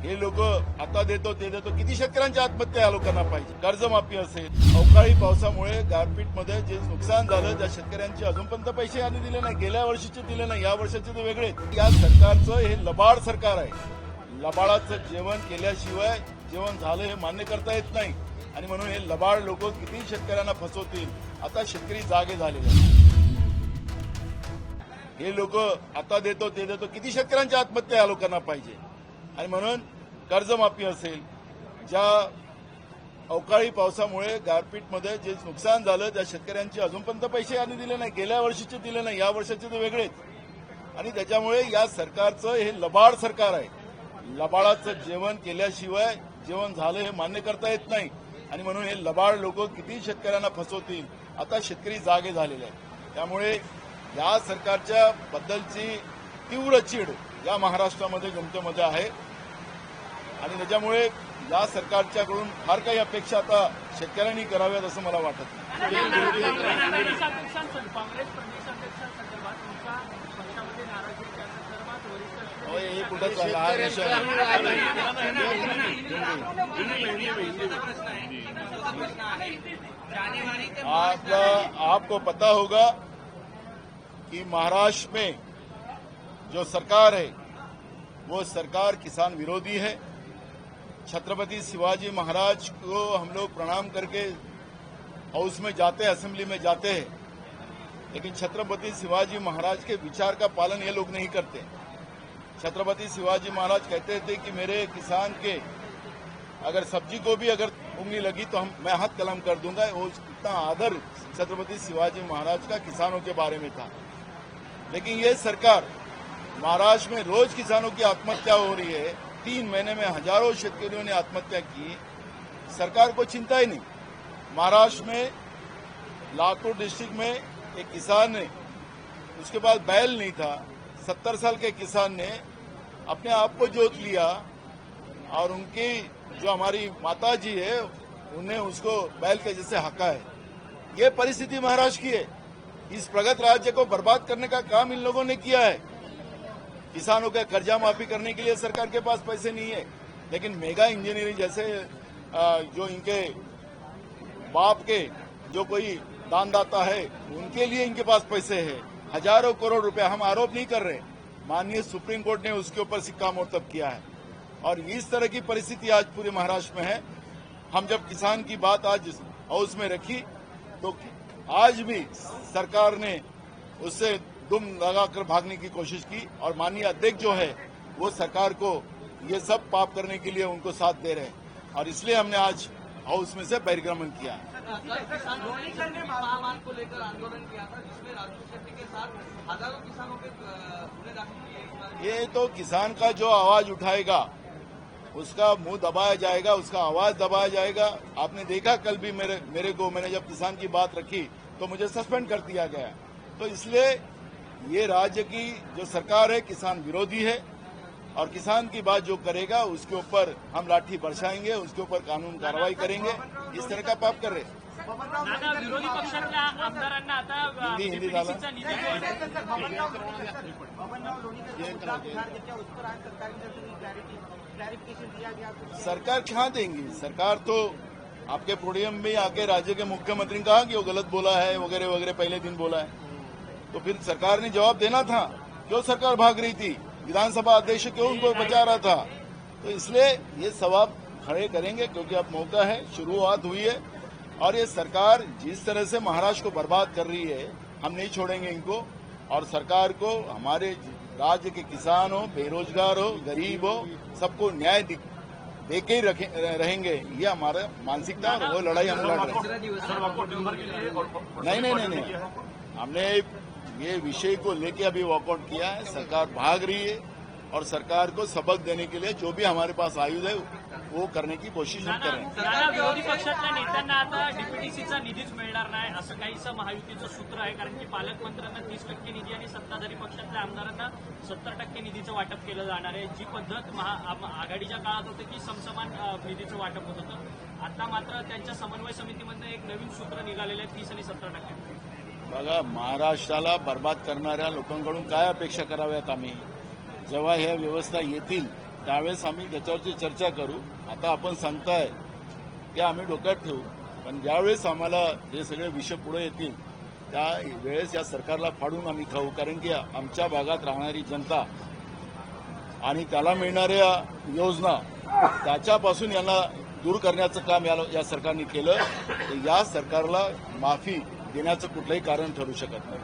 हे लोक आता देतो ते देतो, किती शेतकऱ्यांच्या आत्महत्या या लोकांना पाहिजे? कर्जमाफी असेल, अवकाळी पावसामुळे गारपीटमध्ये जे नुकसान झालं त्या शेतकऱ्यांचे अजूनपर्यंत पैसे यांनी दिले नाही, गेल्या वर्षीचे दिले नाही, या वर्षाचे तर वेगळे. या सरकारचं हे लबाड सरकार आहे. लबाडाचं जेवण केल्याशिवाय जेवण झालं हे मान्य करता येत नाही आणि म्हणून हे लबाड लोक किती शेतकऱ्यांना फसवतील. आता शेतकरी जागे झालेले आहेत. हे लोक आता देतो ते देतो, किती शेतकऱ्यांच्या आत्महत्या या लोकांना पाहिजे? आणि म्हणून कर्जमाफी असेल, ज्या अवकाळी पावसामुळे गारपीटमध्ये जे नुकसान झालं त्या शेतकऱ्यांचे अजूनपर्यंत पैसे यांनी दिले नाही, गेल्या वर्षीचे दिले नाही, या वर्षाचे तर वेगळेच. आणि त्याच्यामुळे या सरकारचं हे लबाड सरकार आहे. लबाडाचं जेवण केल्याशिवाय जेवण झालं हे मान्य करता येत नाही आणि म्हणून हे लबाड लोक किती शेतकऱ्यांना फसवतील. आता शेतकरी जागे झालेले आहेत. त्यामुळे या सरकारच्या बद्दलची तीव्र चीड या महाराष्ट्रामध्ये जनतेमध्ये आहे आणि त्याच्यामुळे या सरकारच्याकडून फार काही अपेक्षा आता शेतकऱ्यांनी कराव्यात असं मला वाटत नाही. हे कुठं चालला हा विषय आपको पता होगा कि महाराष्ट्र में जो सरकार है वो सरकार किसान विरोधी है। छत्रपति शिवाजी महाराज को हम लोग प्रणाम करके हाउस में जाते हैं, असेंबली में जाते हैं, लेकिन छत्रपति शिवाजी महाराज के विचार का पालन ये लोग नहीं करते। छत्रपति शिवाजी महाराज कहते थे कि मेरे किसान के अगर सब्जी को भी अगर उंगली लगी तो मैं हाथ कलम कर दूंगा। वो इतना आदर छत्रपति शिवाजी महाराज का किसानों के बारे में था। लेकिन ये सरकार महाराष्ट्र में रोज किसानों की आत्महत्या हो रही है। 3 महीने में हजारों शेतकरियों ने आत्महत्या की, सरकार को चिंता ही नहीं। महाराष्ट्र में लातूर डिस्ट्रिक्ट में एक किसान ने, उसके पास बैल नहीं था, 70 साल के किसान ने अपने आप को जोत लिया और उनकी जो हमारी माता जी है उन्हें उसको बैल के जैसे हका है। ये परिस्थिति महाराष्ट्र की है। इस प्रगत राज्य को बर्बाद करने का काम इन लोगों ने किया है। किसानों का कर्जा माफी करने के लिए सरकार के पास पैसे नहीं है, लेकिन मेगा इंजीनियरिंग जैसे जो इनके बाप के जो कोई दानदाता है उनके लिए इनके पास पैसे है, हजारों करोड़ रुपए। हम आरोप नहीं कर रहे, माननीय सुप्रीम कोर्ट ने उसके ऊपर सिक्का मोर्तब किया है और इस तरह की परिस्थिति आज पूरे महाराष्ट्र में है। हम जब किसान की बात आज हाउस में रखी तो आज भी सरकार ने उससे दुम लगाकर भागने की कोशिश की और माननीय अध्यक्ष जो है वो सरकार को ये सब पाप करने के लिए उनको साथ दे रहे हैं और इसलिए हमने आज हाउस में से बहिर्गमन किया। को लेकर आंदोलन किया था जिसमें राजू शेट्टी के साथ हजारों किसानों के गुने दाखिल किए। ये तो किसान का जो आवाज उठाएगा उसका मुंह दबाया जाएगा, उसका आवाज दबाया जाएगा। आपने देखा कल भी मैंने जब किसान की बात रखी तो मुझे सस्पेंड कर दिया गया। तो इसलिए ये राज्य की जो सरकार है किसान विरोधी है और किसान की बात जो करेगा उसके ऊपर हम लाठी बरसाएंगे, उसके ऊपर कानून कार्रवाई करेंगे। इस तरह का पाप कर रहे हैं। विरोधी पक्षातल्या आमदारांना आता हिंदी झाला सरकार कहाँ देंगी? सरकार तो आपके पोडियम में आके राज्य के मुख्यमंत्री ने कहा कि वो गलत बोला है वगैरह वगैरह, पहले दिन बोला है। तो फिर सरकार ने जवाब देना था। क्यों सरकार भाग रही थी? विधानसभा अध्यक्ष क्यों उनको बचा रहा था? तो इसलिए ये सवाल खड़े करेंगे क्योंकि अब मौका है, शुरुआत हुई है और ये सरकार जिस तरह से महाराष्ट्र को बर्बाद कर रही है हम नहीं छोड़ेंगे इनको। और सरकार को हमारे राज्य के किसान हो, बेरोजगार हो, गरीब हो, सबको न्याय दे के ही रहेंगे। ये हमारा मानसिकता और वो लड़ाई हम लड़ रहे हैं। नहीं, हमने ये विषय को लेके अभी वॉकआउट किया है। सरकार भाग रही है और सरकार को सबक देने के लिए जो भी हमारे पास आयुध है वो करने की कोशिश हम कर रहे हैं। विरोधी पक्षातल्या नेत्यांना आता डीपीटीसीचा निधीच मिळणार नाही असं काहीसं महायुतीचं सूत्र आहे, कारण की पालकमंत्र्यांना 30% निधी आणि सत्ताधारी पक्षातल्या आमदारांना 70% निधीचं वाटप केलं जाणार आहे। जी पद्धत आघाडीच्या काळात होती की समसमान निधीचं वाटप होत होतं, आता मात्र त्यांच्या समन्वय समितीमधनं एक नवीन सूत्र निघालेलं आहे 30 आणि 70%। बघा, महाराष्ट्राला बर्बाद करणाऱ्या लोकांकडून काय अपेक्षा कराव्यात आम्ही? जेव्हा ह्या व्यवस्था येतील त्यावेळेस आम्ही त्याच्यावरची चर्चा करू. आता आपण सांगताय की आम्ही डोक्यात ठेवू, पण ज्यावेळेस आम्हाला हे सगळे विषय पुढे येतील त्या वेळेस या सरकारला फाडून आम्ही खाऊ. कारण की आमच्या भागात राहणारी जनता आणि त्याला मिळणाऱ्या योजना त्याच्यापासून यांना दूर करण्याचं काम या सरकारने केलं. तर या सरकारला माफी देण्याचं कुठलंही कारण ठरू शकत नाही.